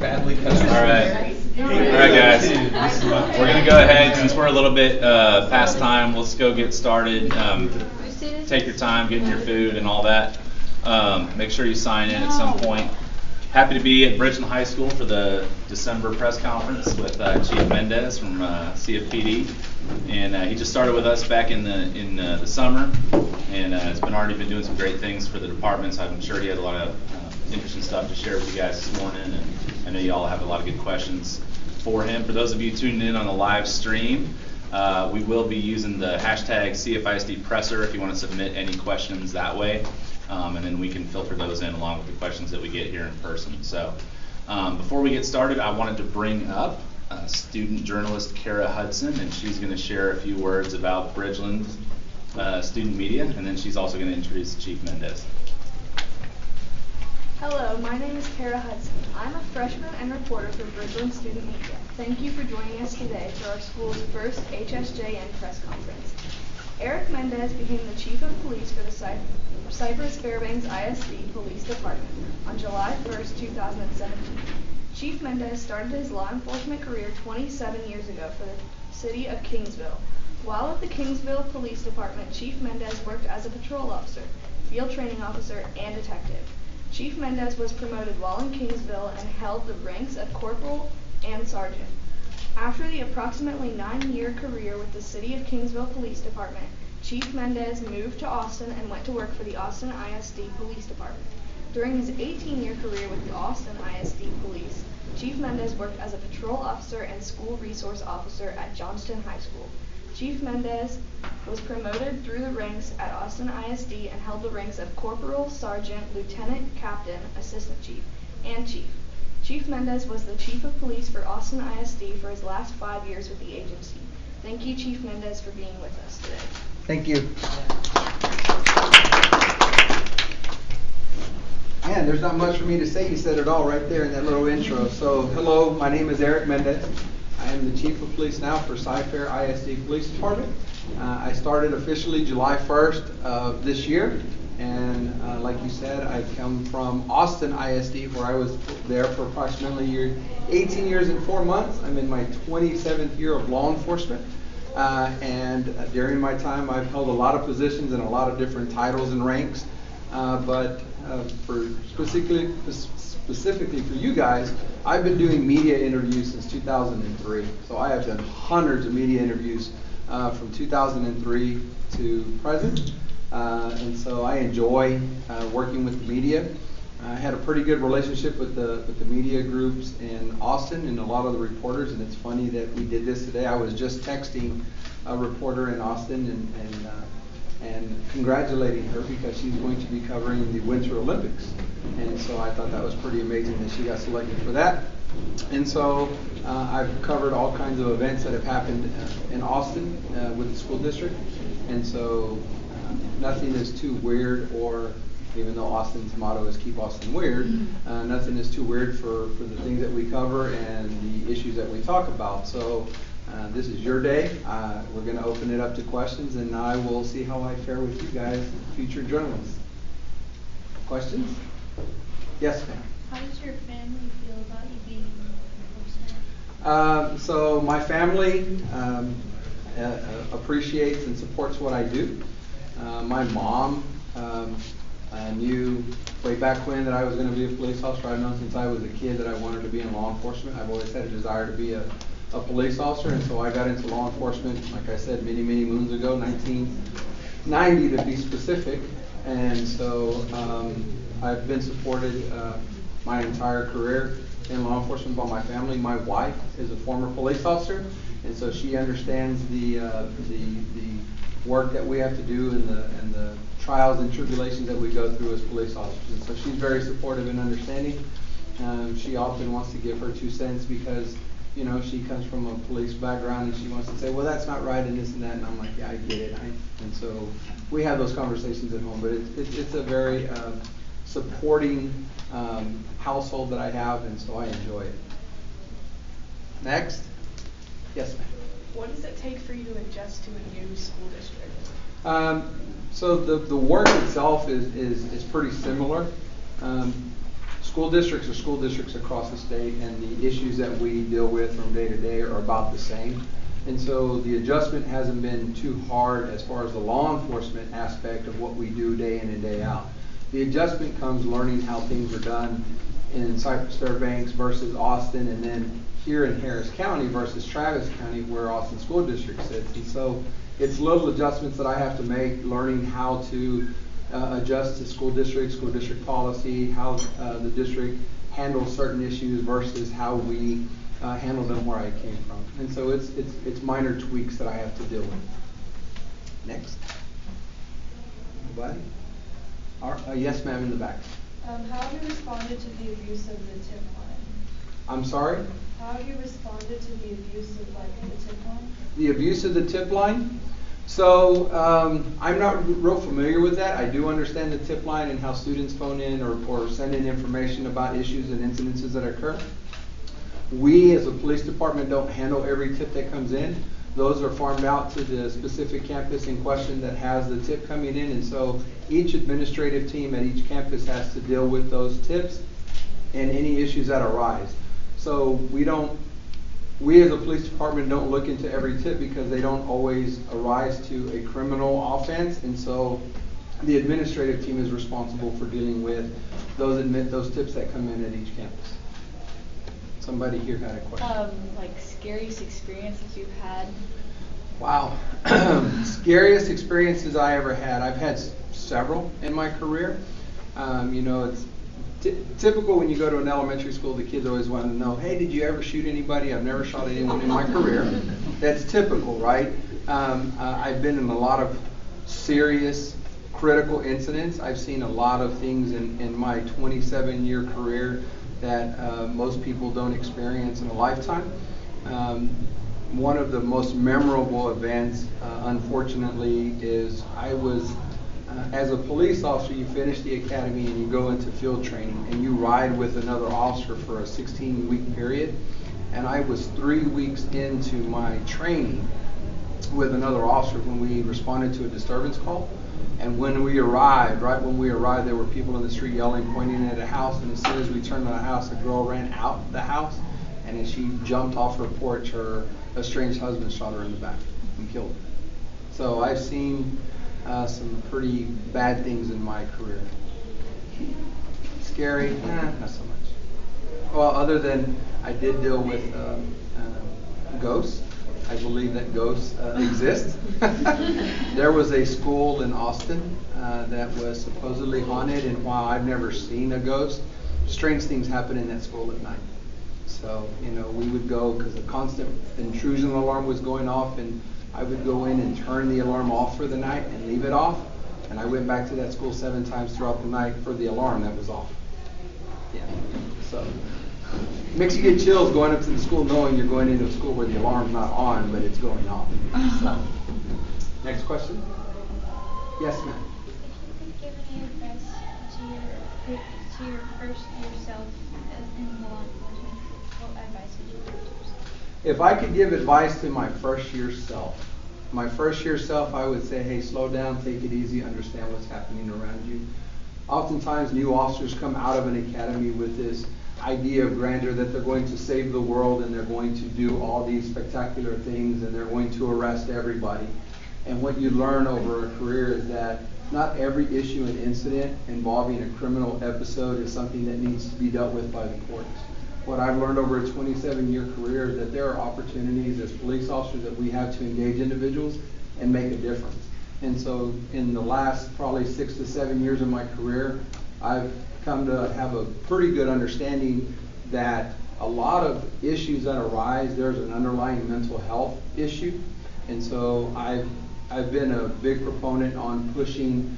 badly cut. All right, guys. We're gonna go ahead since we're a little bit past time. Let's go get started. Take your time getting your food and all that. Make sure you sign in at some point. Happy to be at Bridgeland High School for the December press conference with Chief Mendez from CFPD, and he just started with us back in the summer, and has already been doing some great things for the department. So I'm sure he had a lot of interesting stuff to share with you guys this morning, and I know you all have a lot of good questions for him. For those of you tuning in on the live stream, we will be using the hashtag CFISD presser if you want to submit any questions that way. And then we can filter those in along with the questions that we get here in person. So before we get started, I wanted to bring up student journalist Kara Hudson, and she's going to share a few words about Bridgeland student media, and then she's also going to introduce Chief Mendez. Hello, my name is Kara Hudson. I'm a freshman and reporter for Bridgeland Student Media. Thank you for joining us today for our school's first HSJN press conference. Eric Mendez became the Chief of Police for the Cypress-Fairbanks ISD Police Department on July 1st, 2017. Chief Mendez started his law enforcement career 27 years ago for the city of Kingsville. While at the Kingsville Police Department, Chief Mendez worked as a patrol officer, field training officer, and detective. Chief Mendez was promoted while in Kingsville and held the ranks of corporal and sergeant. After the approximately 9-year career with the City of Kingsville Police Department, Chief Mendez moved to Austin and went to work for the Austin ISD Police Department. During his 18-year career with the Austin ISD Police, Chief Mendez worked as a patrol officer and school resource officer at Johnston High School. Chief Mendez was promoted through the ranks at Austin ISD and held the ranks of corporal, sergeant, lieutenant, captain, assistant chief, and chief. Chief Mendez was the Chief of Police for Austin ISD for his last 5 years with the agency. Thank you, Chief Mendez, for being with us today. Thank you. Man, there's not much for me to say. You said it all right there in that little intro. So, hello, my name is Eric Mendez. I am the Chief of Police now for Cypress ISD Police Department. I started officially July 1st of this year. And like you said, I come from Austin ISD, where I was there for approximately 18 years and 4 months. I'm in my 27th year of law enforcement. And during my time, I've held a lot of positions and a lot of different titles and ranks. But for specifically for you guys, I've been doing media interviews since 2003. So I have done hundreds of media interviews from 2003 to present. And so I enjoy working with the media. I had a pretty good relationship with the media groups in Austin and a lot of the reporters, and it's funny that we did this today. I was just texting a reporter in Austin and congratulating her because she's going to be covering the Winter Olympics. And so I thought that was pretty amazing that she got selected for that. And so I've covered all kinds of events that have happened in Austin with the school district. And so nothing is too weird, or even though Austin's motto is keep Austin weird, nothing is too weird for the things that we cover and the issues that we talk about. So this is your day. We're going to open it up to questions, and I will see how I fare with you guys, future journalists. Questions? Yes, ma'am. How does your family feel about you being in enforcement? So my family appreciates and supports what I do. My mom knew way back when that I was going to be a police officer. I've known since I was a kid that I wanted to be in law enforcement. I've always had a desire to be a police officer, and so I got into law enforcement, like I said, many moons ago, 1990 to be specific. And so I've been supported my entire career in law enforcement by my family. My wife is a former police officer, and so she understands the work that we have to do and the trials and tribulations that we go through as police officers. And so she's very supportive and understanding. She often wants to give her 2 cents because, you know, she comes from a police background and she wants to say, well, that's not right and this and that. And I'm like, yeah, I get it. And so we have those conversations at home. But it's a very supporting household that I have, and so I enjoy it. Next. Yes, ma'am. What does it take for you to adjust to a new school district? So the work itself is pretty similar. school districts are school districts across the state, and the issues that we deal with from day to day are about the same. And so the adjustment hasn't been too hard as far as the law enforcement aspect of what we do day in and day out. The adjustment comes learning how things are done in Cypress-Fairbanks versus Austin, and then here in Harris County versus Travis County, where Austin School District sits. And so it's little adjustments that I have to make, learning how to adjust to school district policy, how the district handles certain issues versus how we handle them where I came from. And so it's minor tweaks that I have to deal with. Next. Nobody? Yes, ma'am, in the back. How have you responded to the abuse of the tip line? I'm sorry? How have you responded to the abuse of the tip line? The abuse of the tip line? So I'm not real familiar with that. I do understand the tip line and how students phone in or send in information about issues and incidences that occur. We as a police department don't handle every tip that comes in. Those are farmed out to the specific campus in question that has the tip coming in, and so each administrative team at each campus has to deal with those tips and any issues that arise. So we as a police department don't look into every tip because they don't always arise to a criminal offense, and so the administrative team is responsible for dealing with those tips that come in at each campus. Somebody here had a question. Like scariest experiences you've had? Wow. Scariest experiences I ever had. I've had several in my career. It's typical when you go to an elementary school, the kids always want to know, hey, did you ever shoot anybody? I've never shot anyone in my career. That's typical, right? I've been in a lot of serious, critical incidents. I've seen a lot of things in my 27-year career that most people don't experience in a lifetime. One of the most memorable events, unfortunately, is I was, as a police officer, you finish the academy and you go into field training and you ride with another officer for a 16-week period. And I was 3 weeks into my training with another officer when we responded to a disturbance call. And when we arrived, right when we arrived, there were people in the street yelling, pointing at a house, and as soon as we turned on the house, a girl ran out the house, and as she jumped off her porch, her estranged husband shot her in the back and killed her. So I've seen some pretty bad things in my career. Scary? Not so much. Well, other than I did deal with ghosts. I believe that ghosts exist. There was a school in Austin that was supposedly haunted, and while I've never seen a ghost, strange things happen in that school at night. So, we would go because a constant intrusion alarm was going off, and I would go in and turn the alarm off for the night and leave it off. And I went back to that school 7 times throughout the night for the alarm that was off. Yeah. So makes you get chills going up to the school knowing you're going into a school where the alarm's not on, but it's going off. So, next question? Yes, ma'am. If you could give any advice to your first year self in law enforcement, what advice would you give to yourself? If I could give advice to my first year self, I would say, hey, slow down, take it easy, understand what's happening around you. Oftentimes, new officers come out of an academy with this idea of grandeur that they're going to save the world and they're going to do all these spectacular things and they're going to arrest everybody. And what you learn over a career is that not every issue and incident involving a criminal episode is something that needs to be dealt with by the courts. What I've learned over a 27-year career is that there are opportunities as police officers that we have to engage individuals and make a difference. And so in the last probably 6 to 7 years of my career, I've come to have a pretty good understanding that a lot of issues that arise, there's an underlying mental health issue. And so I've been a big proponent on pushing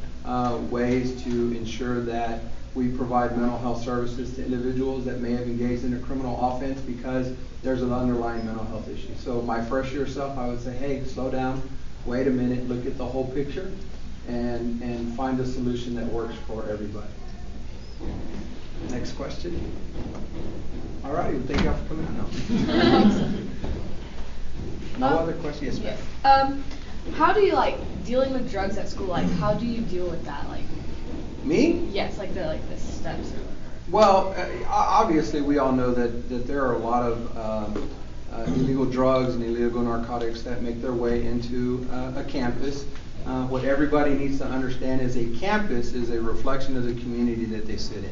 ways to ensure that we provide mental health services to individuals that may have engaged in a criminal offense because there's an underlying mental health issue. So my first year self, I would say, hey, slow down, wait a minute, look at the whole picture, and find a solution that works for everybody. Next question. All right, well, thank you all for coming out. No other questions? Yes, ma'am. How do you dealing with drugs at school? How do you deal with that? Me? Yes, the steps or whatever. Well, obviously, we all know that there are a lot of illegal drugs and illegal narcotics that make their way into a campus. What everybody needs to understand is a campus is a reflection of the community that they sit in.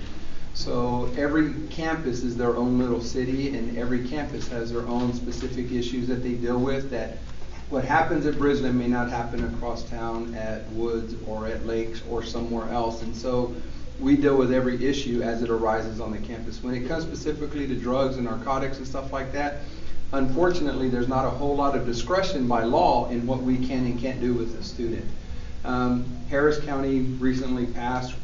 So every campus is their own little city, and every campus has their own specific issues that they deal with. That what happens at Bridgeland may not happen across town at Woods or at Lakes or somewhere else. And so we deal with every issue as it arises on the campus. When it comes specifically to drugs and narcotics and stuff like that, unfortunately, there's not a whole lot of discretion by law in what we can and can't do with a student. Harris County recently passed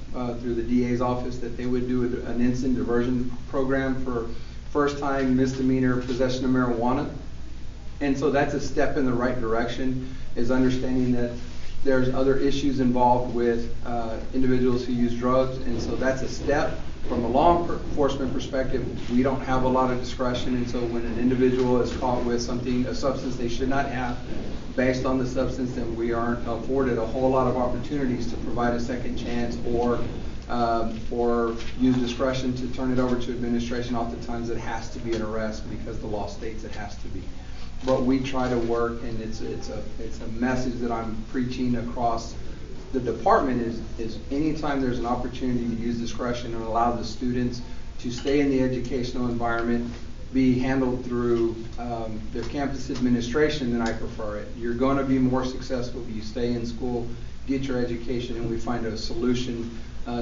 through the DA's office that they would do an instant diversion program for first-time misdemeanor possession of marijuana. And so that's a step in the right direction, is understanding that there's other issues involved with individuals who use drugs. And so that's a step. From a law enforcement perspective, we don't have a lot of discretion. And so when an individual is caught with something, a substance they should not have, based on the substance, then we aren't afforded a whole lot of opportunities to provide a second chance or use discretion to turn it over to administration. Oftentimes it has to be an arrest because the law states it has to be. But we try to work, and it's a message that I'm preaching across the department is anytime there's an opportunity to use discretion and allow the students to stay in the educational environment, be handled through their campus administration, then I prefer it. You're going to be more successful if you stay in school, get your education, and we find a solution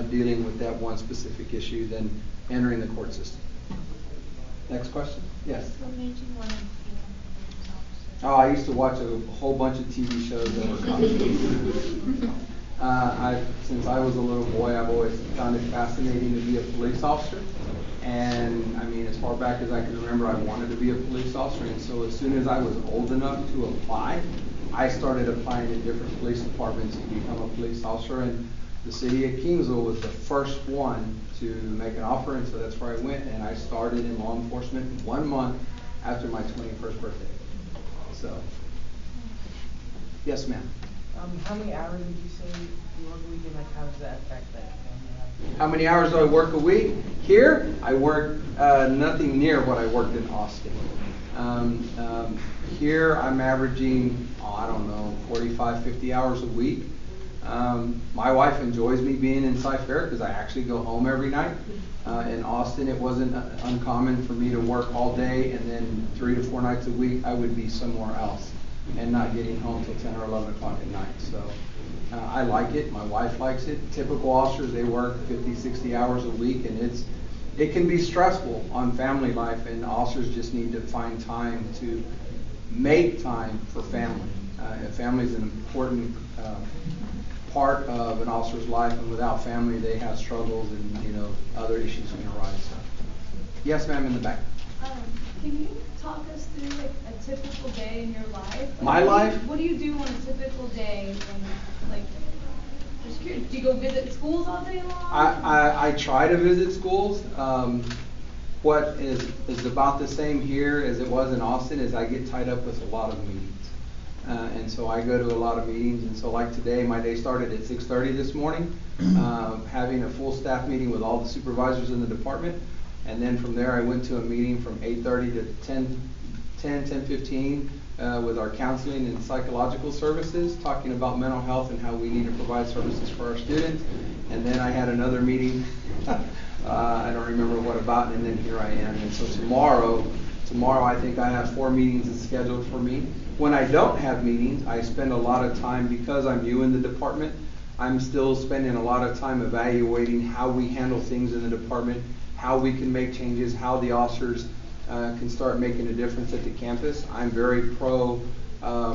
dealing with that one specific issue than entering the court system. Next question? Yes. What made you want to be a police officer? Oh, I used to watch a whole bunch of TV shows that were cops. Since I was a little boy, I've always found it fascinating to be a police officer. And I mean, as far back as I can remember, I wanted to be a police officer. And so as soon as I was old enough to apply, I started applying to different police departments to become a police officer. And the city of Kingsville was the first one to make an offer. And so that's where I went. And I started in law enforcement 1 month after my 21st birthday. So, yes, ma'am. How many hours would you say you work a week, and like how does that affect that family? How many hours do I work a week? Here, I work nothing near what I worked in Austin. Here, I'm averaging, 45, 50 hours a week. My wife enjoys me being in Cypress because I actually go home every night. In Austin, it wasn't uncommon for me to work all day, and then 3 to 4 nights a week, I would be somewhere else and not getting home till 10 or 11 o'clock at night. So I like it. My wife likes it. Typical officers, they work 50, 60 hours a week, and it can be stressful on family life, and officers just need to find time to make time for family. Family is an important part of an officer's life, and without family, they have struggles and other issues can arise. So. Yes, ma'am, in the back. Can you talk us through like a typical day in your life? Like, My life? What do you do on a typical day when, like, just curious, do you go visit schools all day long? I try to visit schools. What is about the same here as it was in Austin is I get tied up with a lot of meetings. And so I go to a lot of meetings, and so like today, my day started at 6:30 this morning, having a full staff meeting with all the supervisors in the department, and then from there I went to a meeting from 8:30 to 10:15 with our counseling and psychological services, talking about mental health and how we need to provide services for our students, and then I had another meeting, I don't remember what about, and then here I am. And so tomorrow I think I have 4 meetings scheduled for me. When I don't have meetings, I spend a lot of time, because I'm new in the department, I'm still spending a lot of time evaluating how we handle things in the department, how we can make changes, how the officers can start making a difference at the campus. I'm very pro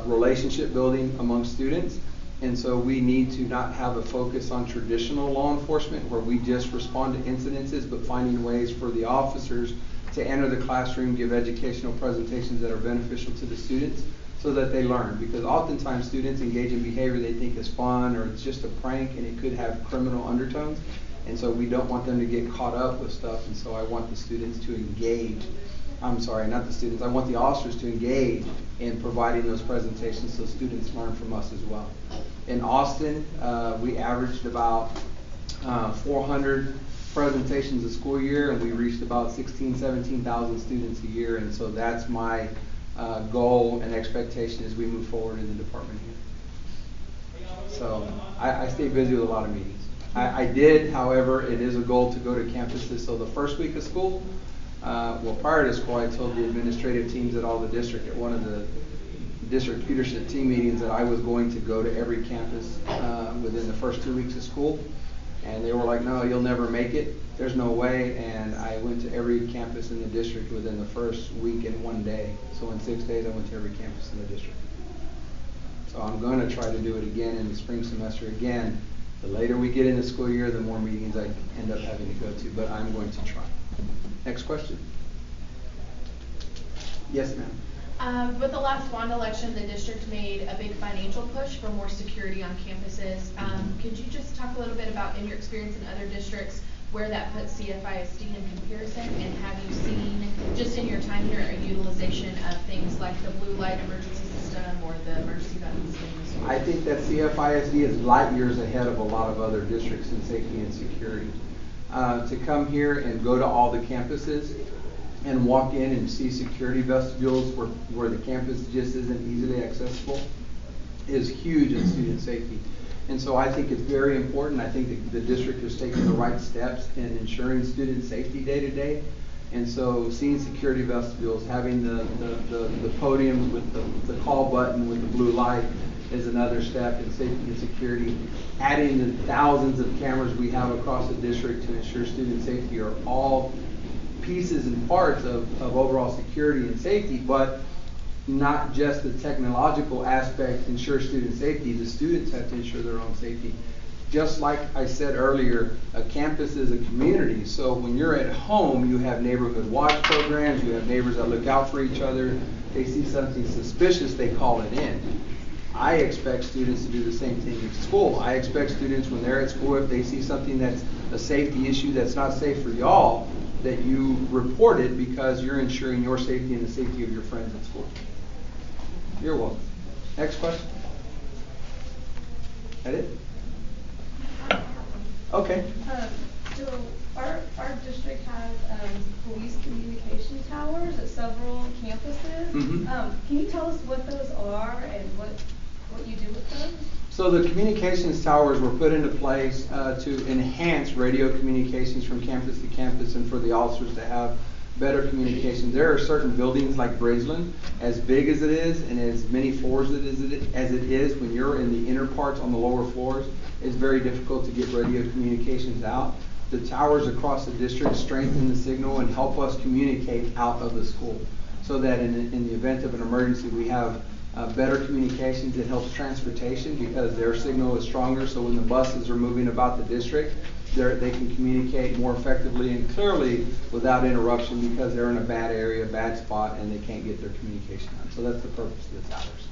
relationship building among students, and so we need to not have a focus on traditional law enforcement where we just respond to incidences, but finding ways for the officers to enter the classroom, give educational presentations that are beneficial to the students so that they learn. Because oftentimes students engage in behavior they think is fun, or it's just a prank and it could have criminal undertones. And so we don't want them to get caught up with stuff. And so I want the students to engage. I want the officers to engage in providing those presentations so students learn from us as well. In Austin, we averaged about 400 presentations a school year, and we reached about 17,000 students a year, and so that's my goal and expectation as we move forward in the department here. So I stay busy with a lot of meetings. I did, however, it is a goal to go to campuses. So the first week of school, prior to school, I told the administrative teams at all the district at one of the district leadership team meetings that I was going to go to every campus within the first 2 weeks of school. And they were like, no, you'll never make it. There's no way. And I went to every campus in the district within the first week and 1 day. So in 6 days, I went to every campus in the district. So I'm going to try to do it again in the spring semester again. The later we get in the school year, the more meetings I end up having to go to, but I'm going to try. Next question. Yes, ma'am. With the last bond election, the district made a big financial push for more security on campuses. Could you just talk a little bit about, in your experience in other districts, where that puts CFISD in comparison, and have you seen, just in your time here, a utilization of things like the blue light emergency system or the emergency buttons? I think that CFISD is light years ahead of a lot of other districts in safety and security. To come here and go to all the campuses and walk in and see security vestibules where the campus just isn't easily accessible is huge in student safety. And so I think it's very important. I think the district is taking the right steps in ensuring student safety day to day. And so seeing security vestibules, having the podiums with the call button with the blue light is another step in safety and security. Adding the thousands of cameras we have across the district to ensure student safety are all pieces and parts of overall security and safety, but not just the technological aspect ensure student safety. The students have to ensure their own safety. Just like I said earlier, a campus is a community. So when you're at home, you have neighborhood watch programs, you have neighbors that look out for each other. They see something suspicious, they call it in. I expect students to do the same thing at school. I expect students, when they're at school, if they see something that's a safety issue that's not safe for y'all, that you report it, because you're ensuring your safety and the safety of your friends at school. You're welcome. Next question. That it? Okay. So our district has police communication towers at several campuses. Mm-hmm. Can you tell us what those are and what you do with them? So the communications towers were put into place to enhance radio communications from campus to campus and for the officers to have better communication. There are certain buildings like Bridgeland, as big as it is and as many floors as it is, when you're in the inner parts on the lower floors, it's very difficult to get radio communications out. The towers across the district strengthen the signal and help us communicate out of the school, so that in the event of an emergency, we have better communications. It helps transportation because their signal is stronger, so when the buses are moving about the district, they can communicate more effectively and clearly without interruption, because they're in a bad area, bad spot, and they can't get their communication on. So that's the purpose of the towers.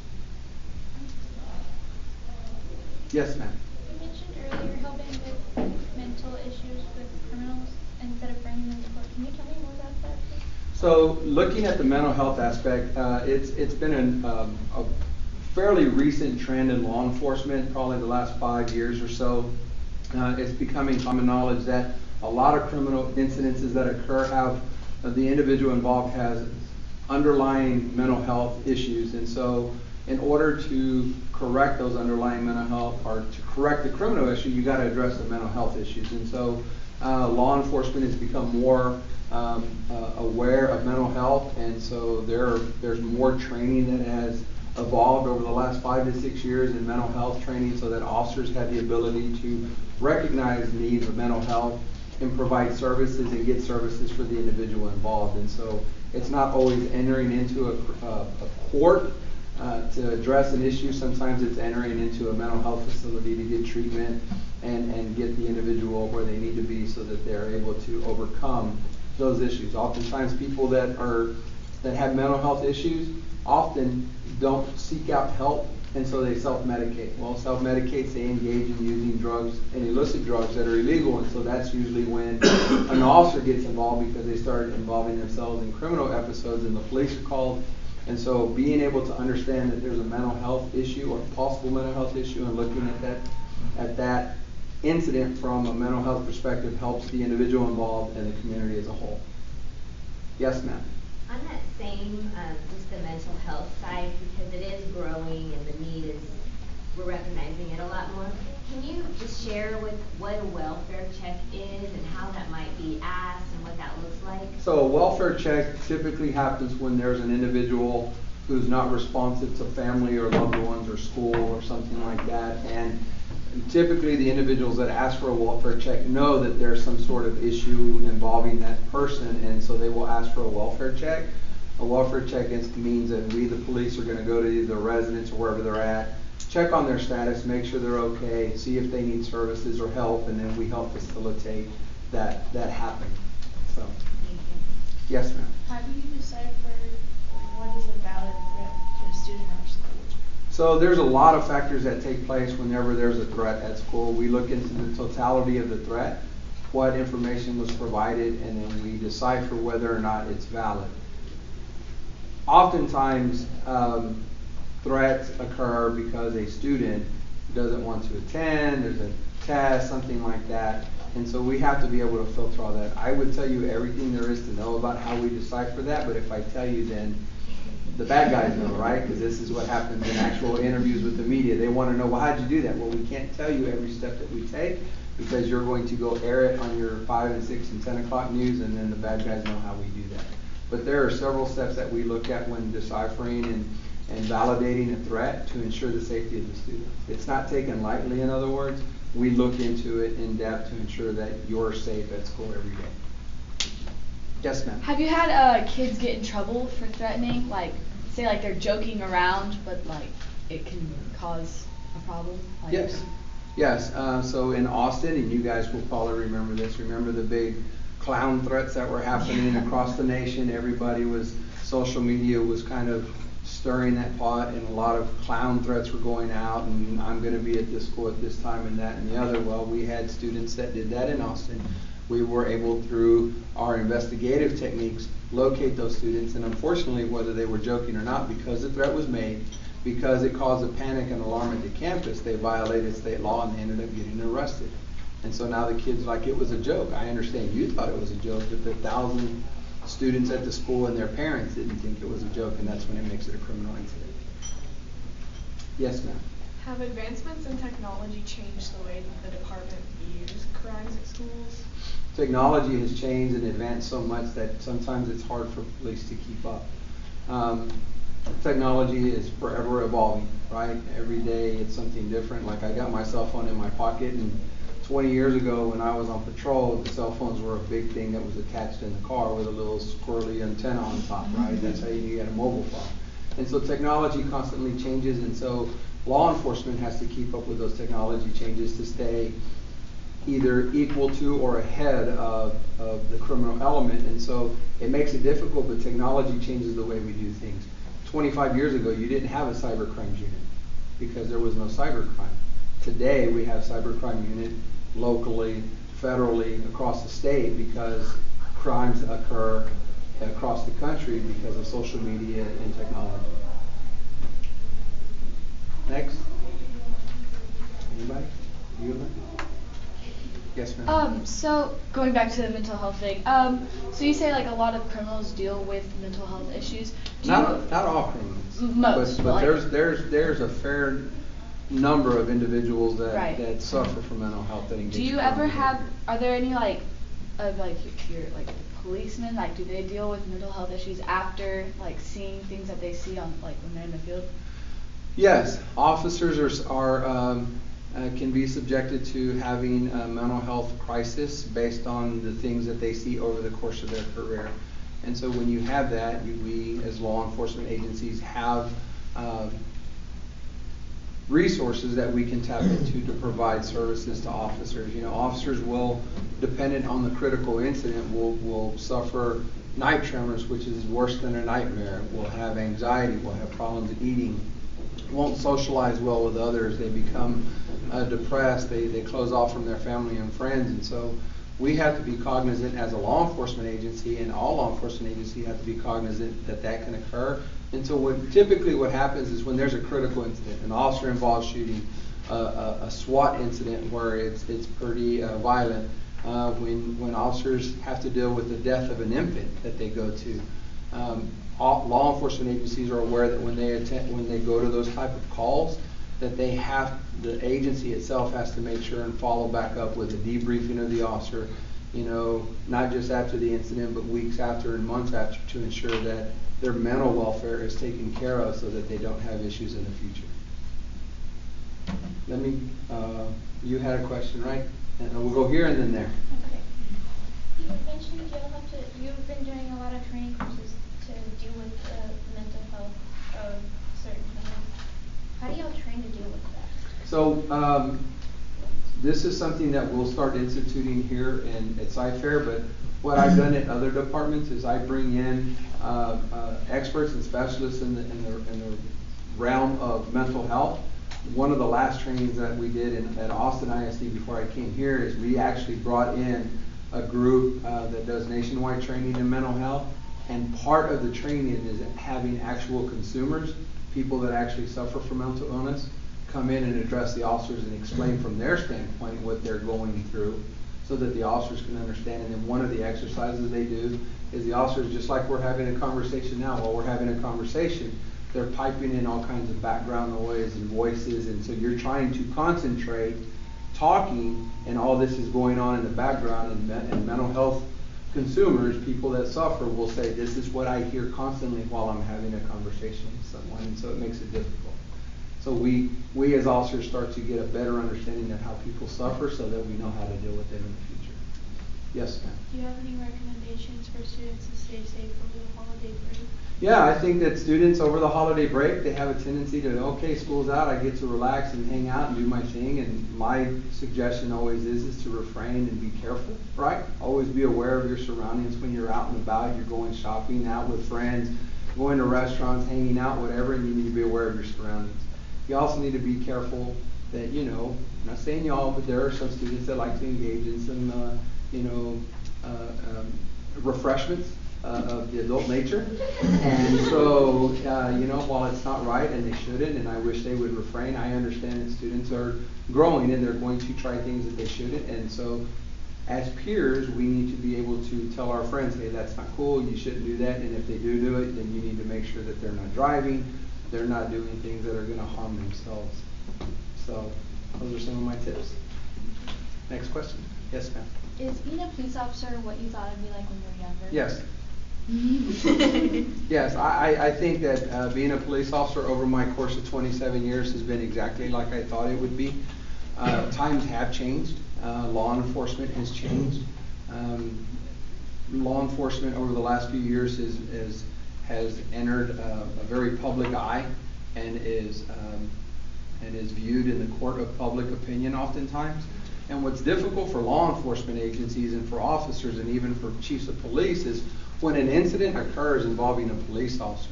Yes, ma'am. You mentioned earlier helping with mental issues with criminals instead of bringing them to court. Can you tell me more about that, please? So looking at the mental health aspect, it's been a fairly recent trend in law enforcement, probably the last 5 years or so. It's becoming common knowledge that a lot of criminal incidences that occur have the individual involved has underlying mental health issues. And so in order to correct those underlying mental health, or to correct the criminal issue, you got to address the mental health issues. And so law enforcement has become more aware of mental health, and so there's more training that has evolved over the last 5 to 6 years in mental health training, so that officers have the ability to recognize needs of mental health and provide services and get services for the individual involved. And so it's not always entering into a court to address an issue. Sometimes it's entering into a mental health facility to get treatment and get the individual where they need to be so that they're able to overcome those issues. Oftentimes people that have mental health issues often don't seek out help, and so they self-medicate. Well, self-medicates, they engage in using drugs and illicit drugs that are illegal, and so that's usually when an officer gets involved, because they started involving themselves in criminal episodes and the police are called. And so being able to understand that there's a mental health issue or possible mental health issue and looking at that incident from a mental health perspective helps the individual involved and the community as a whole. Yes, ma'am. On that same, just the mental health side, because it is growing and the need is, we're recognizing it a lot more. Can you just share what a welfare check is and how that might be asked and what that looks like? So a welfare check typically happens when there's an individual who's not responsive to family or loved ones or school or something like that. And typically the individuals that ask for a welfare check know that there's some sort of issue involving that person, and so they will ask for a welfare check. A welfare check means that we, the police, are going to go to the residence or wherever they're at, check on their status, make sure they're okay, see if they need services or help, and then we help facilitate that happening. So, yes, ma'am. How do you decipher what is a valid threat to a student or school? So there's a lot of factors that take place whenever there's a threat at school. We look into the totality of the threat, what information was provided, and then we decipher whether or not it's valid. Oftentimes, threats occur because a student doesn't want to attend, there's a test, something like that, and so we have to be able to filter all that. I would tell you everything there is to know about how we decipher that, but if I tell you, then the bad guys know, right? Because this is what happens in actual interviews with the media. They want to know, well, how'd you do that? Well, we can't tell you every step that we take because you're going to go air it on your 5 and 6 and 10 o'clock news, and then the bad guys know how we do that. But there are several steps that we look at when deciphering and validating a threat to ensure the safety of the student. It's not taken lightly, in other words. We look into it in depth to ensure that you're safe at school every day. Yes, ma'am. Have you had kids get in trouble for threatening? Like, say like they're joking around, but like it can cause a problem? Like, Yes. Yes. So in Austin, and you guys will probably remember this, remember the big clown threats that were happening across the nation? Social media was kind of stirring that pot, and a lot of clown threats were going out, and I'm going to be at this school at this time and that and the other. Well, we had students that did that in Austin. We were able, through our investigative techniques, locate those students, and unfortunately, whether they were joking or not, because the threat was made, because it caused a panic and alarm at the campus, they violated state law and they ended up getting arrested. And so now the kids, like it was a joke. I understand you thought it was a joke, but the 1,000 students at the school and their parents didn't think it was a joke, and that's when it makes it a criminal incident. Yes, ma'am. Have advancements in technology changed the way that the department views crimes at schools? Technology has changed and advanced so much that sometimes it's hard for police to keep up. Technology is forever evolving, right? Every day it's something different. Like I got my cell phone in my pocket, and 20 years ago when I was on patrol, the cell phones were a big thing that was attached in the car with a little squirrely antenna on top, right? That's how you get a mobile phone. And so technology constantly changes, and so law enforcement has to keep up with those technology changes to stay either equal to or ahead of the criminal element. And so it makes it difficult, but technology changes the way we do things. 25 years ago, you didn't have a cybercrime unit because there was no cybercrime. Today, we have cybercrime unit locally, federally, across the state because crimes occur across the country because of social media and technology. Next. Anybody? You? Yes, ma'am. So going back to the mental health thing, so you say like a lot of criminals deal with mental health issues. Not all criminals. Most, but like, there's a fair number of individuals that right. that suffer from mental health that engage. Do you ever have? Are there any like your policemen? Like, do they deal with mental health issues after like seeing things that they see on like when they're in the field? Yes, officers can be subjected to having a mental health crisis based on the things that they see over the course of their career. And so when you have that, we as law enforcement agencies have resources that we can tap into to provide services to officers. You know, officers will, dependent on the critical incident, will suffer night tremors, which is worse than a nightmare, will have anxiety, will have problems eating, won't socialize well with others, they become depressed, they close off from their family and friends. And so we have to be cognizant as a law enforcement agency, and all law enforcement agencies have to be cognizant that that can occur. And so typically what happens is when there's a critical incident, an officer involved shooting, a SWAT incident where it's pretty violent, when officers have to deal with the death of an infant that they go to. All law enforcement agencies are aware that when they go to those type of calls, that the agency itself has to make sure and follow back up with a debriefing of the officer, not just after the incident, but weeks after and months after, to ensure that their mental welfare is taken care of so that they don't have issues in the future. You had a question, right? And we'll go here and then there. Okay. You mentioned you've been doing a lot of training courses to deal with the mental health of certain people. How do y'all train to deal with that? So this is something that we'll start instituting here at Cypher, but what I've done at other departments is I bring in experts and specialists in the realm of mental health. One of the last trainings that we did at Austin ISD before I came here is we actually brought in a group that does nationwide training in mental health, and part of the training is having actual consumers, people that actually suffer from mental illness, come in and address the officers and explain from their standpoint what they're going through so that the officers can understand. And then one of the exercises they do is the officers, just like we're having a conversation now, while we're having a conversation, they're piping in all kinds of background noise and voices, and so you're trying to concentrate talking, and all this is going on in the background, and mental health consumers, people that suffer, will say, this is what I hear constantly while I'm having a conversation with someone, and so it makes it difficult. So we as officers start to get a better understanding of how people suffer so that we know how to deal with them in the future. Yes, ma'am. Do you have any recommendations for students to stay safe over the holiday break? Yeah, I think that students over the holiday break, they have a tendency to, okay, school's out, I get to relax and hang out and do my thing, and my suggestion always is to refrain and be careful, right? Always be aware of your surroundings when you're out and about, you're going shopping, out with friends, going to restaurants, hanging out, whatever, and you need to be aware of your surroundings. You also need to be careful that, I'm not saying y'all, but there are some students that like to engage in some, refreshments of the adult nature. And so, while it's not right and they shouldn't, and I wish they would refrain, I understand that students are growing and they're going to try things that they shouldn't. And so, as peers, we need to be able to tell our friends, hey, that's not cool, you shouldn't do that. And if they do it, then you need to make sure that they're not driving, they're not doing things that are going to harm themselves. So, those are some of my tips. Next question. Yes, ma'am. Is being a police officer what you thought it'd be like when you were younger? Yes. Yes, I think that being a police officer over my course of 27 years has been exactly like I thought it would be. Times have changed. Law enforcement has changed. Law enforcement over the last few years has entered a very public eye and is viewed in the court of public opinion oftentimes. And what's difficult for law enforcement agencies and for officers and even for chiefs of police is when an incident occurs involving a police officer,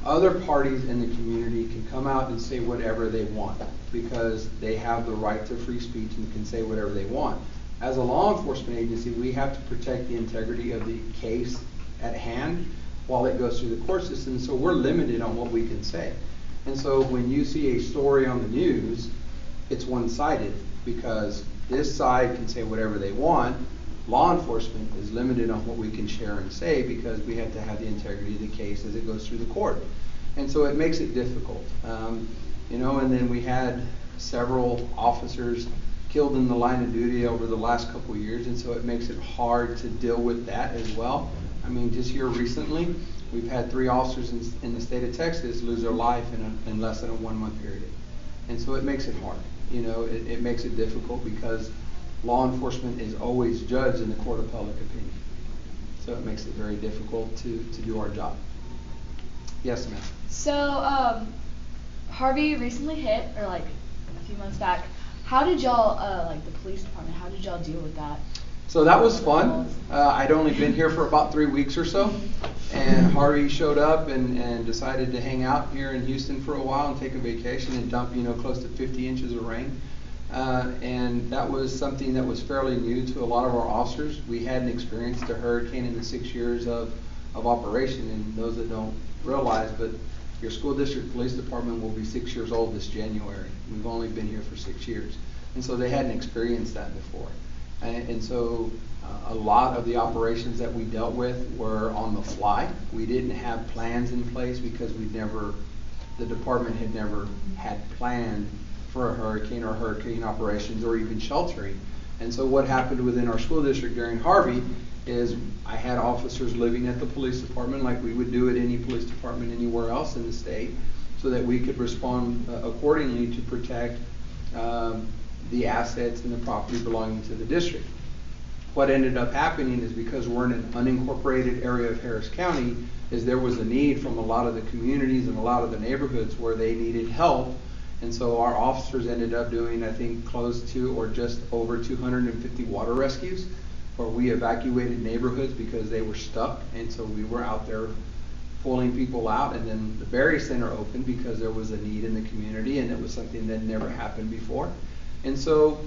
other parties in the community can come out and say whatever they want because they have the right to free speech and can say whatever they want. As a law enforcement agency, we have to protect the integrity of the case at hand while it goes through the court system, so we're limited on what we can say. And so when you see a story on the news, it's one-sided because this side can say whatever they want. Law enforcement is limited on what we can share and say because we have to have the integrity of the case as it goes through the court. And so it makes it difficult. And then we had several officers killed in the line of duty over the last couple of years, and so it makes it hard to deal with that as well. I mean, just here recently, we've had 3 officers in the state of Texas lose their life in less than a 1-month period. And so it makes it hard. It makes it difficult because law enforcement is always judged in the court of public opinion. So it makes it very difficult to do our job. Yes, ma'am. So, Harvey recently hit, or like a few months back. How did y'all, the police department, how did y'all deal with that? So that was fun. I'd only been here for about 3 weeks or so, and Harvey showed up and decided to hang out here in Houston for a while and take a vacation and dump, close to 50 inches of rain. And that was something that was fairly new to a lot of our officers. We hadn't experienced a hurricane in the 6 years of operation, and those that don't realize, but your school district police department will be 6 years old this January. We've only been here for 6 years. And so they hadn't experienced that before. And so a lot of the operations that we dealt with were on the fly. We didn't have plans in place because the department had never had planned for a hurricane or hurricane operations or even sheltering. And so what happened within our school district during Harvey is I had officers living at the police department like we would do at any police department anywhere else in the state, so that we could respond accordingly to protect the assets and the property belonging to the district. What ended up happening is, because we're in an unincorporated area of Harris County, is there was a need from a lot of the communities and a lot of the neighborhoods where they needed help. And so our officers ended up doing, I think, close to or just over 250 water rescues, where we evacuated neighborhoods because they were stuck. And so we were out there pulling people out. And then the Berry Center opened because there was a need in the community, and it was something that never happened before. And so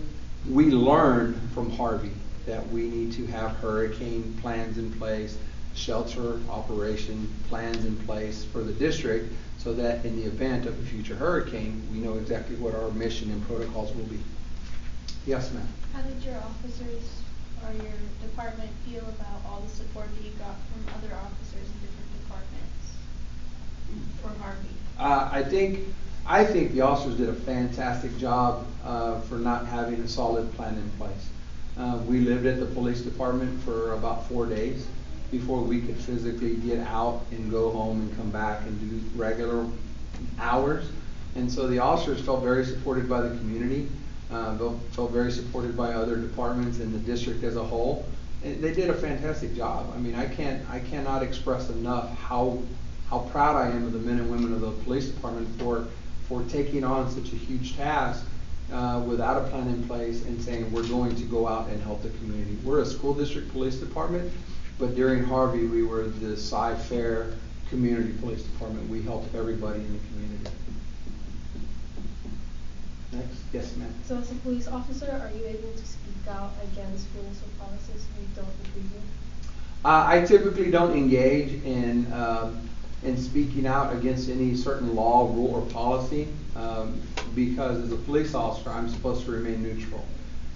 we learned from Harvey that we need to have hurricane plans in place, shelter operation plans in place for the district, so that in the event of a future hurricane, we know exactly what our mission and protocols will be. Yes, ma'am. How did your officers or your department feel about all the support that you got from other officers in different departments for Harvey? I think the officers did a fantastic job for not having a solid plan in place. We lived at the police department for about 4 days before we could physically get out and go home and come back and do regular hours. And so the officers felt very supported by the community, felt very supported by other departments and the district as a whole. And they did a fantastic job. I mean, I cannot express enough how proud I am of the men and women of the police department for taking on such a huge task without a plan in place and saying we're going to go out and help the community. We're a school district police department, but during Harvey we were the Cypress-Fairbanks Community Police Department. We helped everybody in the community. Next. Yes, ma'am. So as a police officer, are you able to speak out against rules or policies you don't agree with? I typically don't engage in speaking out against any certain law, rule, or policy because as a police officer, I'm supposed to remain neutral.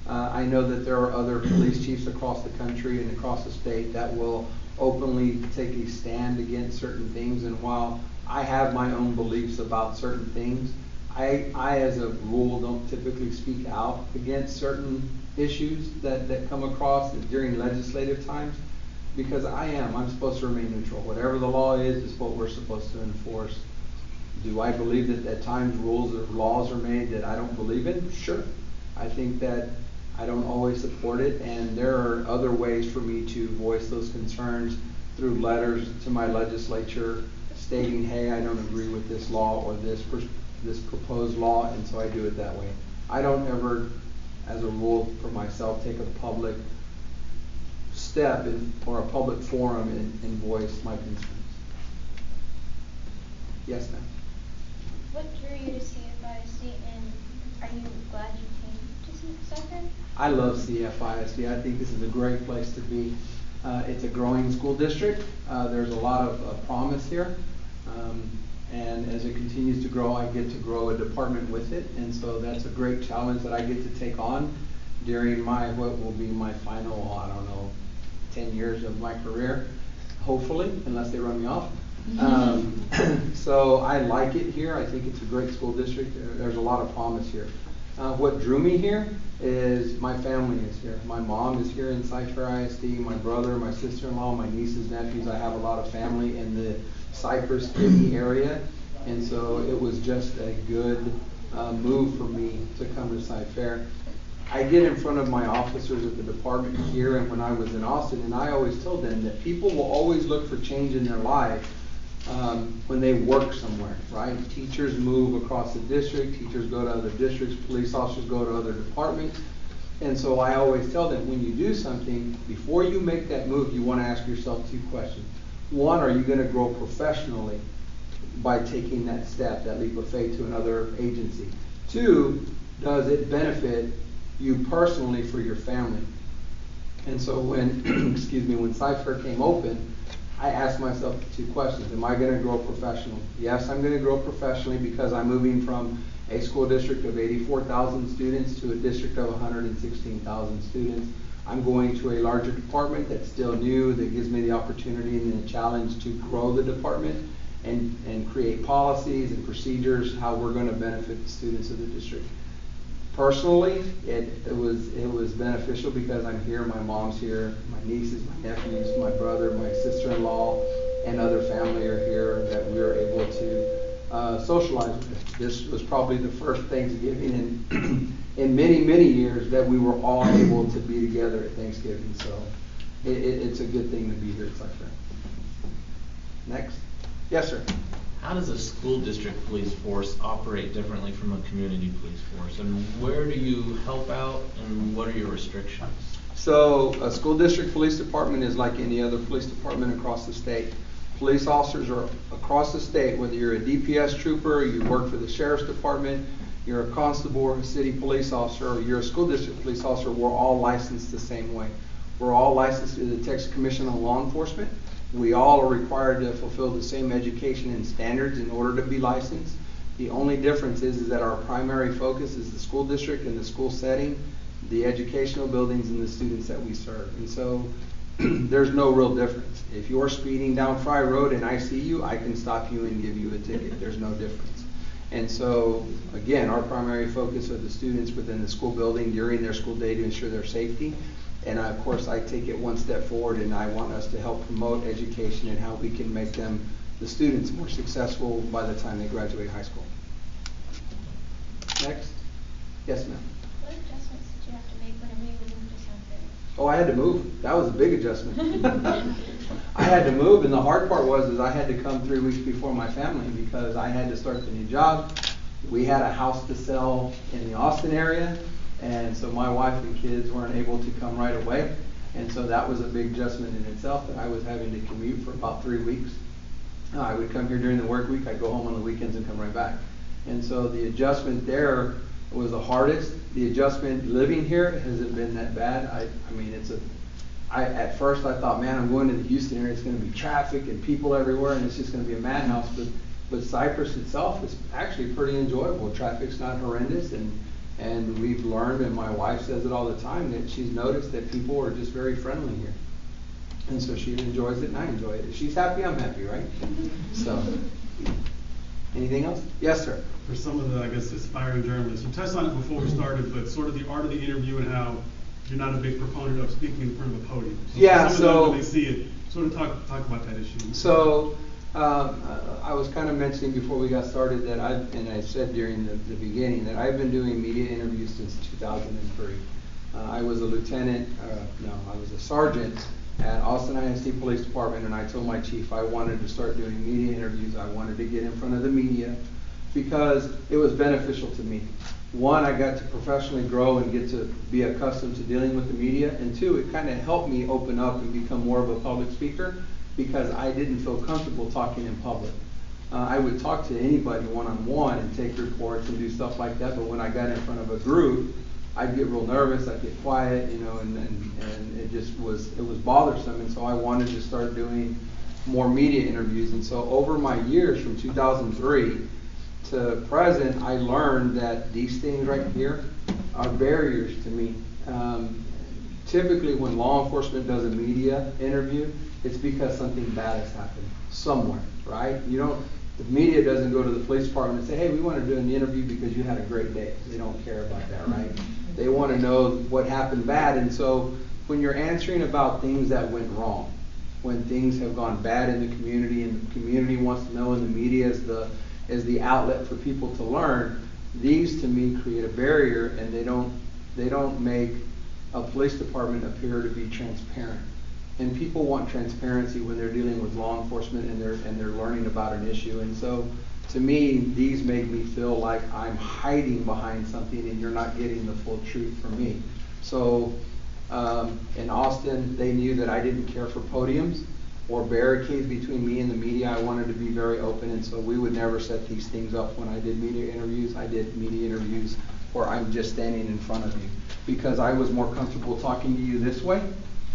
I know that there are other police chiefs across the country and across the state that will openly take a stand against certain things, and while I have my own beliefs about certain things, I as a rule don't typically speak out against certain issues that come across during legislative times, because I'm supposed to remain neutral. Whatever the law is what we're supposed to enforce. Do I believe that at times rules or laws are made that I don't believe in? Sure. I think that I don't always support it, and there are other ways for me to voice those concerns through letters to my legislature stating, hey, I don't agree with this law or this proposed law, and so I do it that way. I don't ever, as a rule for myself, take a public step or a public forum and voice my concerns. Yes, ma'am. What drew you to CFISD, and are you glad you came to Cypress? I love CFISD. I think this is a great place to be. It's a growing school district. There's a lot of promise here. And as it continues to grow, I get to grow a department with it. And so that's a great challenge that I get to take on during what will be my final, 10 years of my career, hopefully, unless they run me off. So I like it here. I think it's a great school district. There's a lot of promise here. What drew me here is my family is here. My mom is here in Cypress ISD, my brother, my sister-in-law, my nieces, nephews. I have a lot of family in the Cypress City area, and so it was just a good move for me to come to Cypress. I get in front of my officers at the department here and when I was in Austin, and I always told them that people will always look for change in their life when they work somewhere, right? Teachers move across the district, teachers go to other districts, police officers go to other departments. And so I always tell them, when you do something, before you make that move, you want to ask yourself 2 questions. One, are you going to grow professionally by taking that step, that leap of faith to another agency? 2, does it benefit you personally for your family? And so when, when Cypher came open, I asked myself two questions. Am I gonna grow professionally? Yes, I'm gonna grow professionally because I'm moving from a school district of 84,000 students to a district of 116,000 students. I'm going to a larger department that's still new, that gives me the opportunity and the challenge to grow the department and create policies and procedures, how we're gonna benefit the students of the district. Personally, it was beneficial because I'm here, my mom's here, my nieces, my nephews, my brother, my sister-in-law, and other family are here that we were able to socialize with. This was probably the first Thanksgiving in many, many years that we were all able to be together at Thanksgiving. So it's a good thing to be here at Cypress. Next. Yes, sir. How does a school district police force operate differently from a community police force? And where do you help out and what are your restrictions? So a school district police department is like any other police department across the state. Police officers are across the state, whether you're a DPS trooper, you work for the sheriff's department, you're a constable or a city police officer, or you're a school district police officer, we're all licensed the same way. We're all licensed through the Texas Commission on Law Enforcement. We all are required to fulfill the same education and standards in order to be licensed. The only difference is that our primary focus is the school district and the school setting, the educational buildings and the students that we serve. And so there's no real difference. If you're speeding down Fry Road and I see you, I can stop you and give you a ticket. There's no difference. And so, again, our primary focus are the students within the school building during their school day to ensure their safety. And of course, I take it one step forward and I want us to help promote education and how we can make them, the students, more successful by the time they graduate high school. Next. Yes, ma'am. What adjustments did you have to make whenever you moved to South Bend? Oh, I had to move. That was a big adjustment. I had to move, and the hard part was I had to come 3 weeks before my family because I had to start the new job. We had a house to sell in the Austin area, and so my wife and kids weren't able to come right away. And so that was a big adjustment in itself, that I was having to commute for about 3 weeks. I would come here during the work week, I'd go home on the weekends and come right back. And so the adjustment there was the hardest. The adjustment living here hasn't been that bad. I mean, at first I thought, man, I'm going to the Houston area, it's going to be traffic and people everywhere, and it's just going to be a madhouse. But Cypress itself is actually pretty enjoyable. Traffic's not horrendous, and we've learned, and my wife says it all the time, that she's noticed that people are just very friendly here. And so she enjoys it and I enjoy it. If she's happy, I'm happy, right? So, anything else? Yes, sir. For some of the, I guess, aspiring journalists, you touched on it before we started, but sort of the art of the interview and how you're not a big proponent of speaking in front of a podium. So yeah, some of them, when they see it, sort of talk about that issue. So, I was kind of mentioning before we got started that I said during the beginning that I've been doing media interviews since 2003. I was a I was a sergeant at Austin ISD Police Department, and I told my chief I wanted to start doing media interviews. I wanted to get in front of the media because it was beneficial to me. One, I got to professionally grow and get to be accustomed to dealing with the media, and two, it kind of helped me open up and become more of a public speaker because I didn't feel comfortable talking in public. I would talk to anybody one-on-one and take reports and do stuff like that, but when I got in front of a group, I'd get real nervous, I'd get quiet, and it just was bothersome, and so I wanted to start doing more media interviews. And so over my years from 2003 to present, I learned that these things right here are barriers to me. Typically when law enforcement does a media interview, it's because something bad has happened somewhere, right? The media doesn't go to the police department and say, hey, we want to do an interview because you had a great day. They don't care about that, right? They want to know what happened bad. And so when you're answering about things that went wrong, when things have gone bad in the community and the community wants to know and the media is the outlet for people to learn, these to me create a barrier, and they don't make a police department appear to be transparent. And people want transparency when they're dealing with law enforcement and they're learning about an issue. And so to me, these make me feel like I'm hiding behind something and you're not getting the full truth from me. So in Austin, they knew that I didn't care for podiums or barricades between me and the media. I wanted to be very open, and so we would never set these things up when I did media interviews. I did media interviews where I'm just standing in front of you because I was more comfortable talking to you this way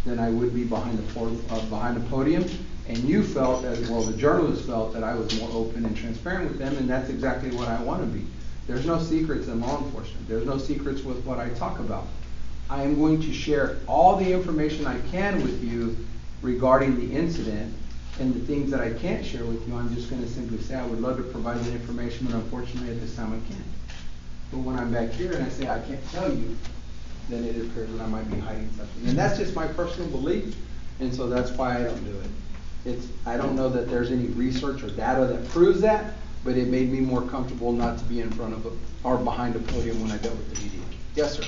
than I would be behind the podium. And you felt, as well, the journalists felt that I was more open and transparent with them, and that's exactly what I want to be. There's no secrets in law enforcement. There's no secrets with what I talk about. I am going to share all the information I can with you regarding the incident, and the things that I can't share with you, I'm just going to simply say I would love to provide that information, but unfortunately at this time I can't. But when I'm back here and I say I can't tell you, then it appears that I might be hiding something. And that's just my personal belief, and so that's why I don't do it. I don't know that there's any research or data that proves that, but it made me more comfortable not to be in front of or behind a podium when I dealt with the media. Yes, sir.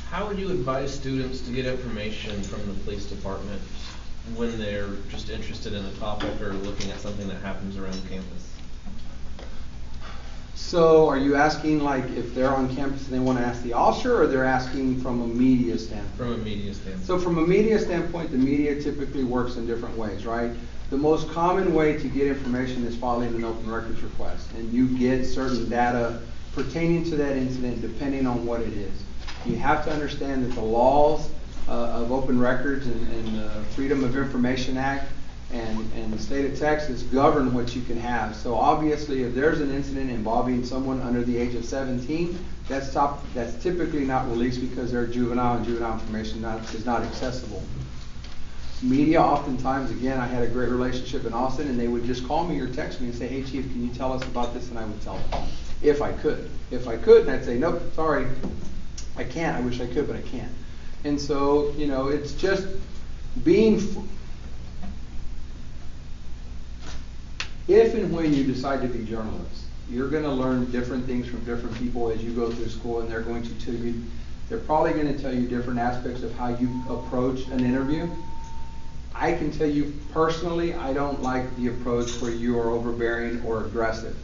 How would you advise students to get information from the police department when they're just interested in a topic or looking at something that happens around campus? So are you asking like if they're on campus and they want to ask the officer, or they're asking from a media standpoint? From a media standpoint. So from a media standpoint, the media typically works in different ways, right? The most common way to get information is filing an open records request, and you get certain data pertaining to that incident depending on what it is. You have to understand that the laws of open records and the Freedom of Information Act and the state of Texas govern what you can have. So obviously if there's an incident involving someone under the age of 17, that's typically not released because they're juvenile, and juvenile information is not accessible. Media oftentimes, again, I had a great relationship in Austin, and they would just call me or text me and say, hey Chief, can you tell us about this? And I would tell them, if I could. If I could, and I'd say, nope, sorry, I can't. I wish I could, but I can't. And so, it's just being, if and when you decide to be journalists, you're going to learn different things from different people as you go through school, and they're probably going to tell you different aspects of how you approach an interview. I can tell you personally, I don't like the approach where you are overbearing or aggressive,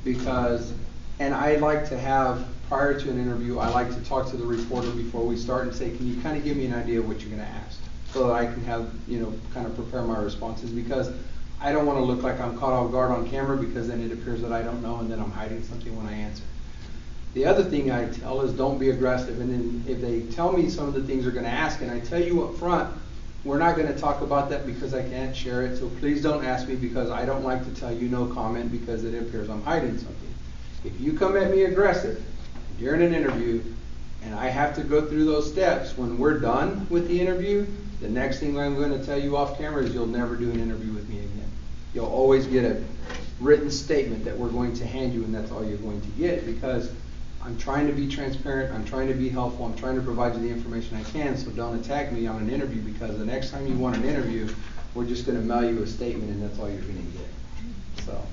and I like to have, prior to an interview, I like to talk to the reporter before we start and say, can you kind of give me an idea of what you're going to ask, so that I can have, kind of prepare my responses, because I don't want to look like I'm caught off guard on camera, because then it appears that I don't know and then I'm hiding something when I answer. The other thing I tell is don't be aggressive, and then if they tell me some of the things they're going to ask, and I tell you up front, we're not going to talk about that because I can't share it, so please don't ask me, because I don't like to tell you no comment because it appears I'm hiding something. If you come at me aggressive during an interview and I have to go through those steps, when we're done with the interview, the next thing I'm going to tell you off camera is you'll never do an interview with me again. You'll always get a written statement that we're going to hand you, and that's all you're going to get, because I'm trying to be transparent, I'm trying to be helpful, I'm trying to provide you the information I can, so don't attack me on an interview, because the next time you want an interview, we're just going to mail you a statement and that's all you're going to get. So,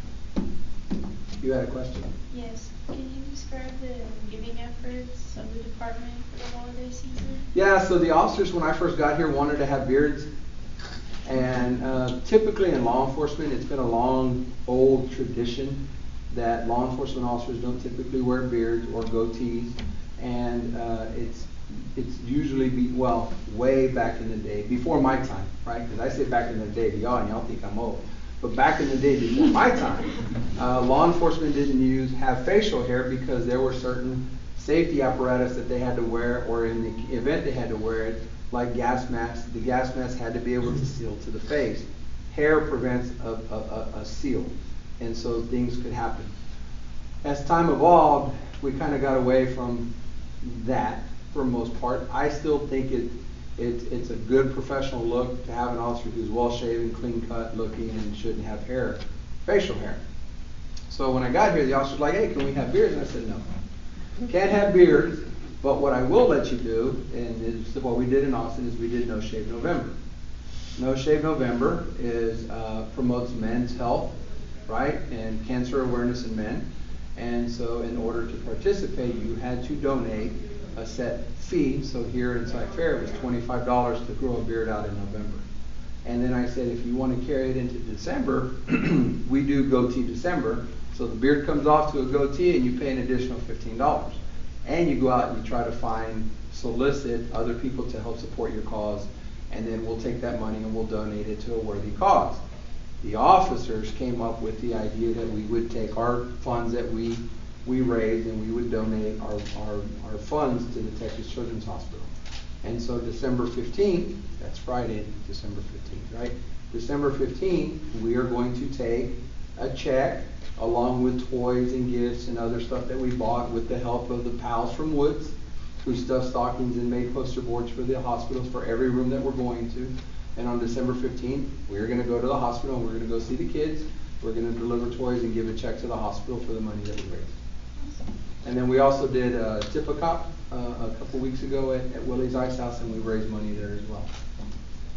you had a question? Yes. Can you describe the giving efforts of the department for the holiday season? Yeah, so the officers, when I first got here, wanted to have beards. And typically in law enforcement, it's been a long, old tradition that law enforcement officers don't typically wear beards or goatees. And it's usually, way back in the day, before my time, right? Because I say back in the day to y'all, and y'all think I'm old. But back in the day, before my time, law enforcement didn't have facial hair because there were certain safety apparatus that they had to wear, or in the event they had to wear it, like gas masks. The gas mask had to be able to seal to the face. Hair prevents a seal, and so things could happen. As time evolved, we kind of got away from that for the most part. I still think it's a good professional look to have an officer who's well shaven, clean cut looking, and shouldn't have facial hair. So when I got here, the officer was like, hey, can we have beards? And I said, no. Can't have beards, but what I will let you do, and it's what we did in Austin, is we did No Shave November. No Shave November promotes men's health, right, and cancer awareness in men. And so in order to participate, you had to donate a set fee. So here in Cypress-Fair, it was $25 to grow a beard out in November. And then I said, if you want to carry it into December, we do goatee December. So the beard comes off to a goatee, and you pay an additional $15. And you go out and you try to solicit other people to help support your cause, and then we'll take that money and we'll donate it to a worthy cause. The officers came up with the idea that we would take our funds that we raised, and we would donate our funds to the Texas Children's Hospital. And so December 15th, that's Friday, December 15th, right? December 15th, we are going to take a check along with toys and gifts and other stuff that we bought with the help of the pals from Woods, who stuffed stockings and made poster boards for the hospitals for every room that we're going to. And on December 15th, we're going to go to the hospital and we're going to go see the kids. We're going to deliver toys and give a check to the hospital for the money that we raised. And then we also did a tip-a-cop a couple weeks ago at Willie's Ice House, and we raised money there as well.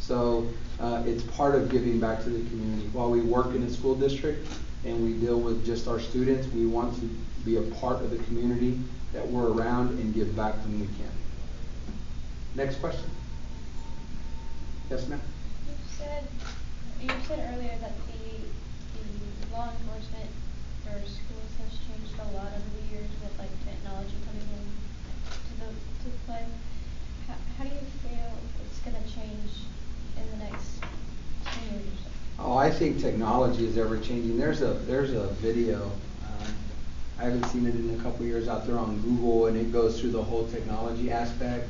So it's part of giving back to the community. While we work in a school district and we deal with just our students, we want to be a part of the community that we're around and give back when we can. Next question. Yes, ma'am? You said earlier that the law enforcement for schools has changed a lot over the years with like technology coming in to play. How do you feel it's going to change in the next 10 years? Oh, I think technology is ever changing. There's a video. I haven't seen it in a couple years out there on Google, and it goes through the whole technology aspect.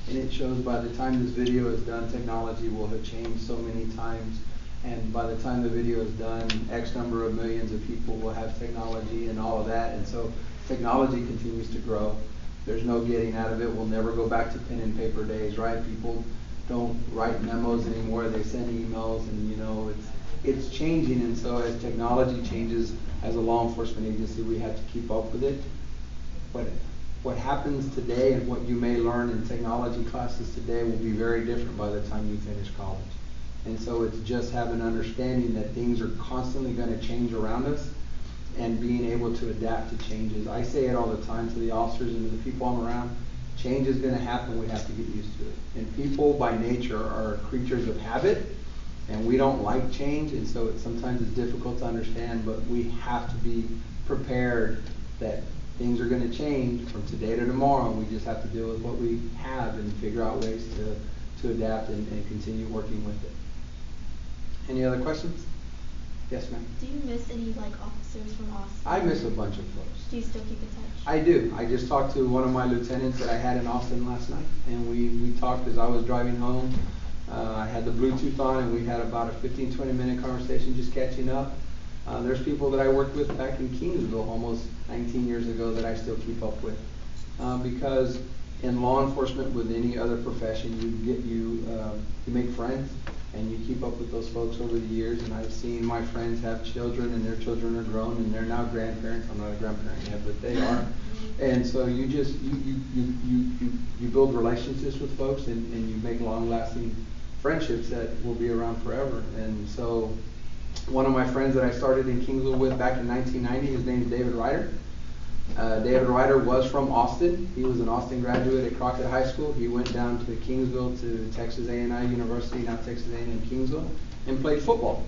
And it shows by the time this video is done, technology will have changed so many times. And by the time the video is done, X number of millions of people will have technology and all of that. And so technology continues to grow. There's no getting out of it. We'll never go back to pen and paper days, right? People don't write memos anymore. They send emails, and you know, it's changing. And so as technology changes, as a law enforcement agency, we have to keep up with it. What happens today and what you may learn in technology classes today will be very different by the time you finish college. And so it's just having an understanding that things are constantly going to change around us and being able to adapt to changes. I say it all the time to the officers and to the people I'm around. Change is going to happen. We have to get used to it. And people by nature are creatures of habit, and we don't like change, and so sometimes it's difficult to understand, but we have to be prepared that things are going to change from today to tomorrow. We just have to deal with what we have and figure out ways to adapt and continue working with it. Any other questions? Yes, ma'am. Do you miss any officers from Austin? I miss a bunch of folks. Do you still keep in touch? I do. I just talked to one of my lieutenants that I had in Austin last night, and we talked as I was driving home. I had the Bluetooth on, and we had about a 15-20 minute conversation just catching up. There's people that I worked with back in Kingsville almost 19 years ago that I still keep up with. Because in law enforcement, with any other profession, you make friends, and you keep up with those folks over the years. And I've seen my friends have children, and their children are grown, and they're now grandparents. I'm not a grandparent yet, but they are. And so you just you build relationships with folks, and you make long-lasting friendships that will be around forever. And so one of my friends that I started in Kingsville with back in 1990, his name is David Ryder. David Ryder was from Austin. He was an Austin graduate at Crockett High School. He went down to Kingsville to Texas A&I University, now Texas A&M Kingsville, and played football.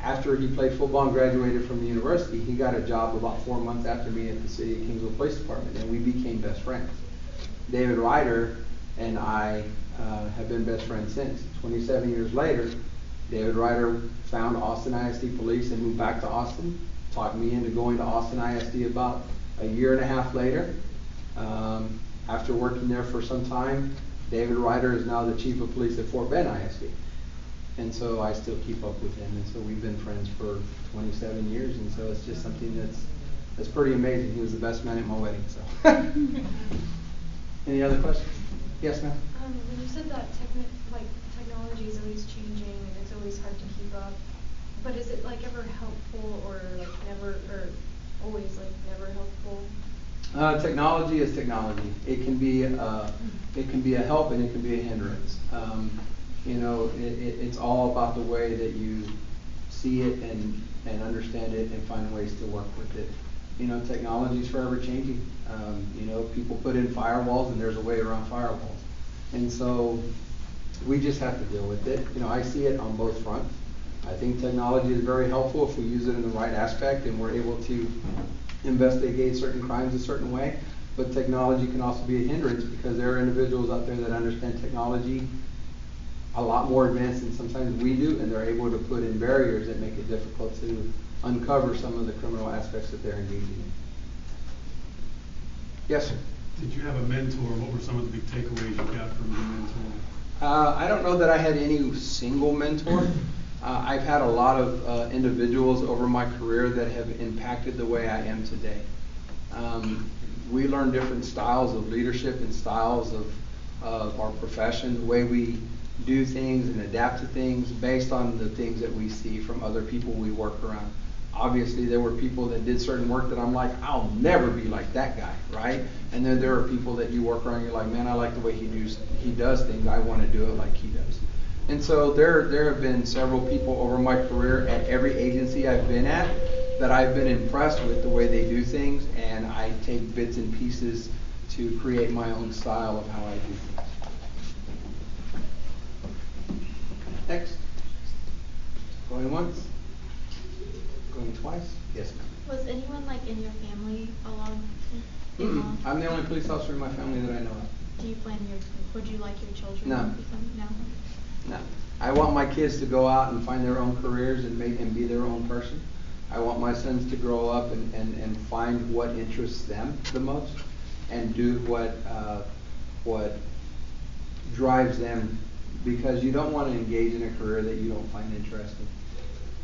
After he played football and graduated from the university, he got a job about 4 months after me at the City of Kingsville Police Department, and we became best friends. David Ryder and I have been best friends since. 27 years later, David Ryder found Austin ISD Police and moved back to Austin, talked me into going to Austin ISD about a year and a half later. After working there for some time, David Ryder is now the chief of police at Fort Bend ISD. And so I still keep up with him, and so we've been friends for 27 years, and so it's just something that's pretty amazing. He was the best man at my wedding, so. Any other questions? Yes, ma'am? You said that technology is always changing and it's always hard to keep up, but is it ever helpful or never, or always never helpful? Technology is technology. It can be a help and it can be a hindrance. It's all about the way that you see it and understand it and find ways to work with it. Technology is forever changing. People put in firewalls, and there's a way around firewalls. And so we just have to deal with it. I see it on both fronts. I think technology is very helpful if we use it in the right aspect and we're able to investigate certain crimes a certain way. But technology can also be a hindrance because there are individuals out there that understand technology a lot more advanced than sometimes we do, and they're able to put in barriers that make it difficult to uncover some of the criminal aspects that they're engaging in. Yes, sir? Did you have a mentor? What were some of the big takeaways you got from your mentor? I don't know that I had any single mentor. I've had a lot of individuals over my career that have impacted the way I am today. We learn different styles of leadership and styles of our profession, the way we do things and adapt to things based on the things that we see from other people we work around. Obviously, there were people that did certain work that I'm like, I'll never be like that guy, right? And then there are people that you work around, you're like, man, I like the way he does things. I want to do it like he does. And so there have been several people over my career at every agency I've been at that I've been impressed with the way they do things, and I take bits and pieces to create my own style of how I do things. Next. Going once. Going twice. Yes, ma'am. Was anyone like in your family along? I'm the only police officer in my family that I know of. Do you would you like your children No. to become? No. No. I want my kids to go out and find their own careers and be their own person. I want my sons to grow up and find what interests them the most and do what drives them, because you don't want to engage in a career that you don't find interesting.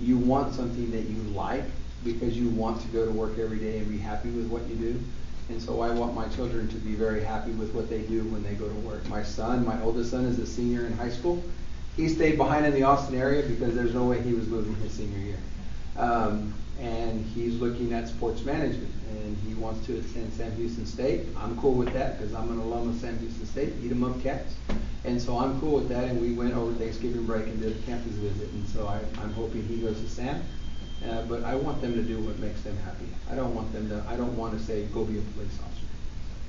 You want something that you like because you want to go to work every day and be happy with what you do. And so I want my children to be very happy with what they do when they go to work. My oldest son is a senior in high school. He stayed behind in the Austin area because there's no way he was moving his senior year. And he's looking at sports management, and he wants to attend Sam Houston State. I'm cool with that because I'm an alum of Sam Houston State, eat 'em up Cats. And so I'm cool with that, and we went over Thanksgiving break and did a campus visit, and so I'm hoping he goes to Sam. But I want them to do what makes them happy. I don't want to say, go be a police officer.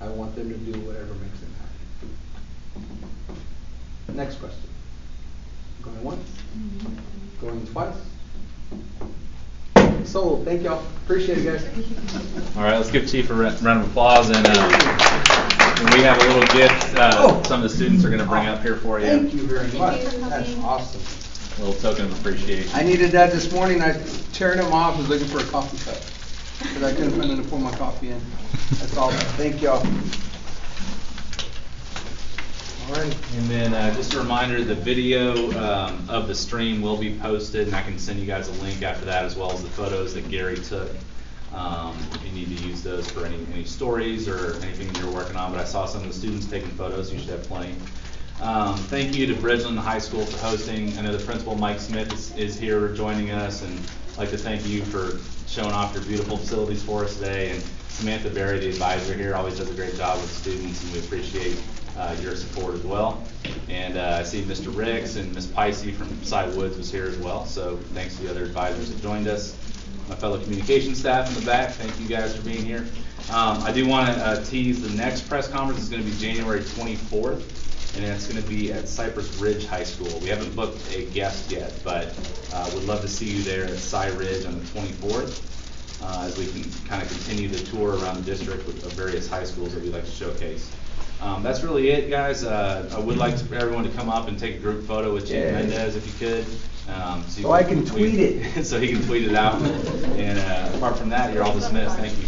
I want them to do whatever makes them happy. Next question. Going once? Going twice? Sold. Thank y'all. Appreciate it, guys. All right, let's give Chief a round of applause. And we have a little gift some of the students are going to bring up here for you. Thank you very much. That's awesome. A little token of appreciation. I needed that this morning. I was tearing them off, was looking for a coffee cup, but I couldn't find it to pour my coffee in. That's all. Thank y'all. All right. And then just a reminder, the video of the stream will be posted, and I can send you guys a link after that, as well as the photos that Gary took. If you need to use those for any stories or anything that you're working on, but I saw some of the students taking photos. You should have plenty. Thank you to Bridgeland High School for hosting. I know the principal, Mike Smith, is here joining us, and I'd like to thank you for showing off your beautiful facilities for us today. And Samantha Berry, the advisor here, always does a great job with students, and we appreciate your support as well. And I see Mr. Ricks and Ms. Picey from Cy Woods was here as well, so thanks to the other advisors that joined us. My fellow communication staff in the back, thank you guys for being here. I do want to tease the next press conference is going to be January 24th, and it's going to be at Cypress Ridge High School. We haven't booked a guest yet, but would love to see you there at Cy Ridge on the 24th as we can kind of continue the tour around the district with various high schools that we'd like to showcase. That's really it, guys. I would like for everyone to come up and take a group photo with Chief Mendez if you could. So I can tweet it. So he can tweet it out. And apart from that, you're all dismissed. Thank you.